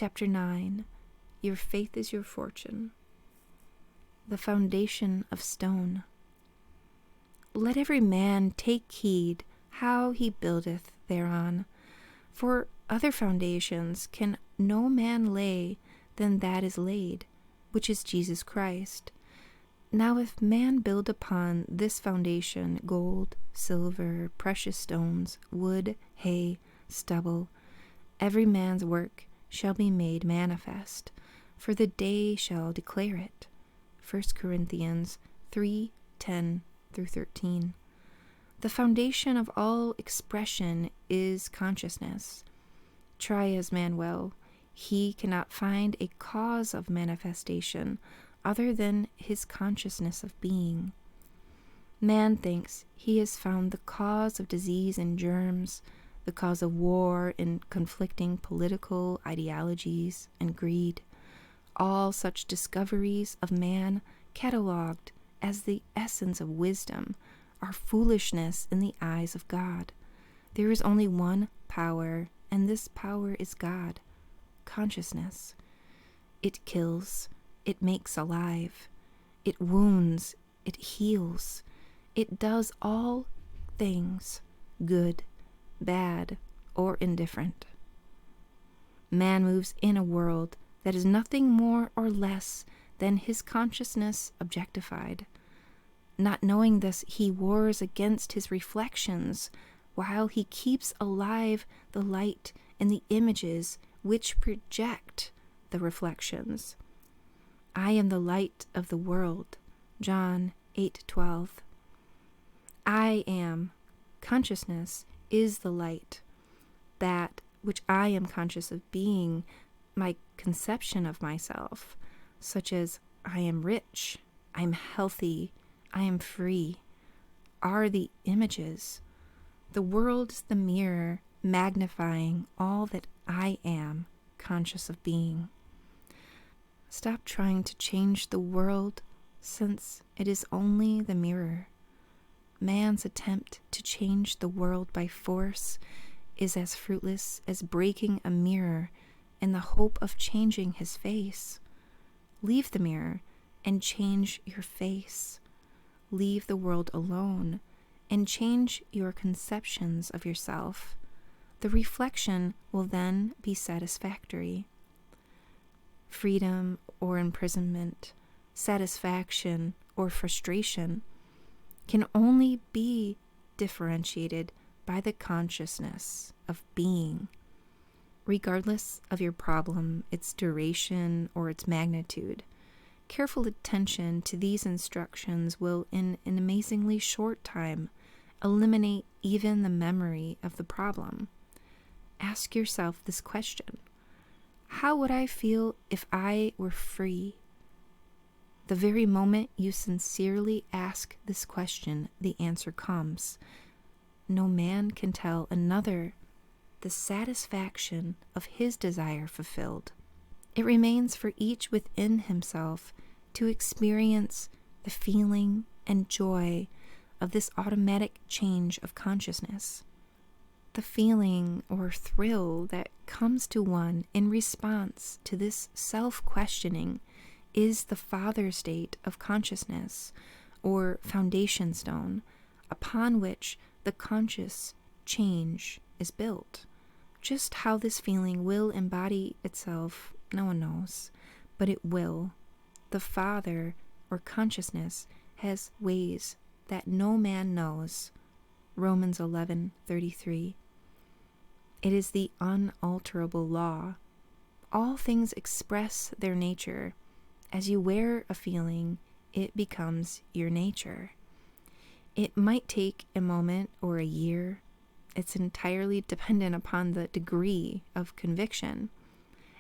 Chapter 9. Your faith is your fortune. The foundation of stone. Let every man take heed how he buildeth thereon, for other foundations can no man lay than that is laid, which is Jesus Christ. Now if man build upon this foundation gold, silver, precious stones, wood, hay, stubble, every man's work shall be made manifest, for the day shall declare it. 1 Corinthians 3:10-13. The foundation of all expression is consciousness. Try as man will, he cannot find a cause of manifestation other than his consciousness of being. Man thinks he has found the cause of disease in germs, the cause of war in conflicting political ideologies and greed. All such discoveries of man, catalogued as the essence of wisdom, are foolishness in the eyes of God. There is only one power, and this power is God, consciousness. It kills, it makes alive, it wounds, it heals, it does all things, good, bad, or indifferent. Man moves in a world that is nothing more or less than his consciousness objectified. Not knowing this, he wars against his reflections, while he keeps alive the light and the images which project the reflections. I am the light of the world. John 8:12. I am. Consciousness is the light. That which I am conscious of being, my conception of myself, such as I am rich, I am healthy, I am free, are the images. The world is the mirror magnifying all that I am conscious of being. Stop trying to change the world, since it is only the mirror. Man's attempt to change the world by force is as fruitless as breaking a mirror in the hope of changing his face. Leave the mirror and change your face. Leave the world alone and change your conceptions of yourself. The reflection will then be satisfactory. Freedom or imprisonment, satisfaction or frustration can only be differentiated by the consciousness of being. Regardless of your problem, its duration, or its magnitude, careful attention to these instructions will, in an amazingly short time, eliminate even the memory of the problem. Ask yourself this question: how would I feel if I were free? The very moment you sincerely ask this question, the answer comes. No man can tell another the satisfaction of his desire fulfilled. It remains for each within himself to experience the feeling and joy of this automatic change of consciousness. The feeling or thrill that comes to one in response to this self-questioning is the father state of consciousness, or foundation stone, upon which the conscious change is built. Just how this feeling will embody itself, no one knows, but it will. The Father, or consciousness, has ways that no man knows. Romans 11:33. It is the unalterable law. All things express their nature. As you wear a feeling, it becomes your nature. It might take a moment or a year. It's entirely dependent upon the degree of conviction.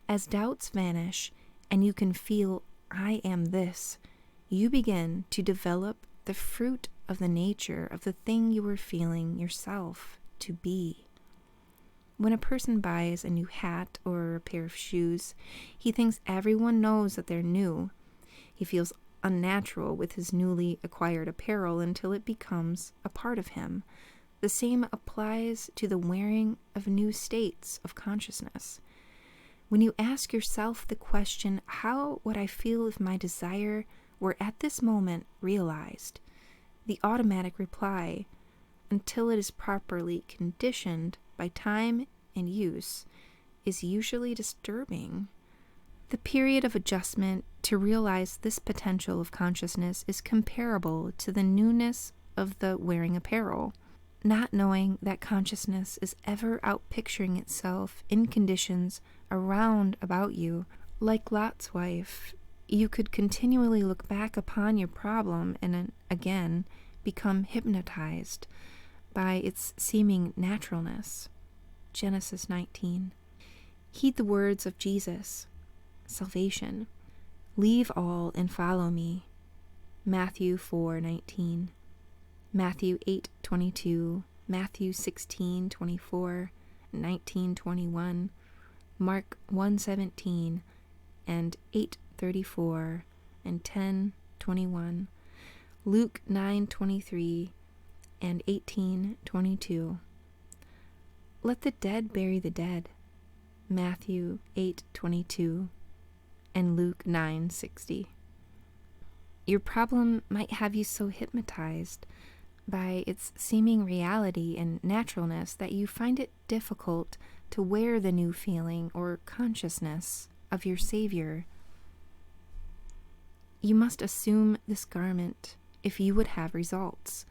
As doubts vanish and you can feel, I am this, you begin to develop the fruit of the nature of the thing you were feeling yourself to be. When a person buys a new hat or a pair of shoes, he thinks everyone knows that they're new. He feels unnatural with his newly acquired apparel until it becomes a part of him. The same applies to the wearing of new states of consciousness. When you ask yourself the question, how would I feel if my desire were at this moment realized? The automatic reply, until it is properly conditioned by time and use, is usually disturbing. The period of adjustment to realize this potential of consciousness is comparable to the newness of the wearing apparel. Not knowing that consciousness is ever outpicturing itself in conditions around about you, like Lot's wife, you could continually look back upon your problem and again become hypnotized by its seeming naturalness. Genesis 19. Heed the words of Jesus. Salvation. Leave all and follow me. Matthew 4:19. Matthew 8:22, Matthew 16:24, 19:21, Mark 1:17, and 8:34 and 10:21, Luke 9:23 and 18:22. Let the dead bury the dead. Matthew 8:22 and Luke 9:60. Your problem might have you so hypnotized by its seeming reality and naturalness that you find it difficult to wear the new feeling or consciousness of your Savior. You must assume this garment if you would have results.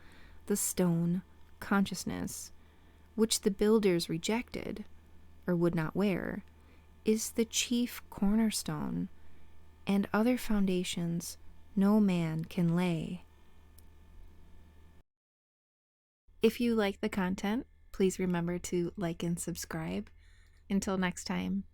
The stone, consciousness, which the builders rejected or would not wear, is the chief cornerstone, and other foundations no man can lay. If you like the content, please remember to like and subscribe. Until next time.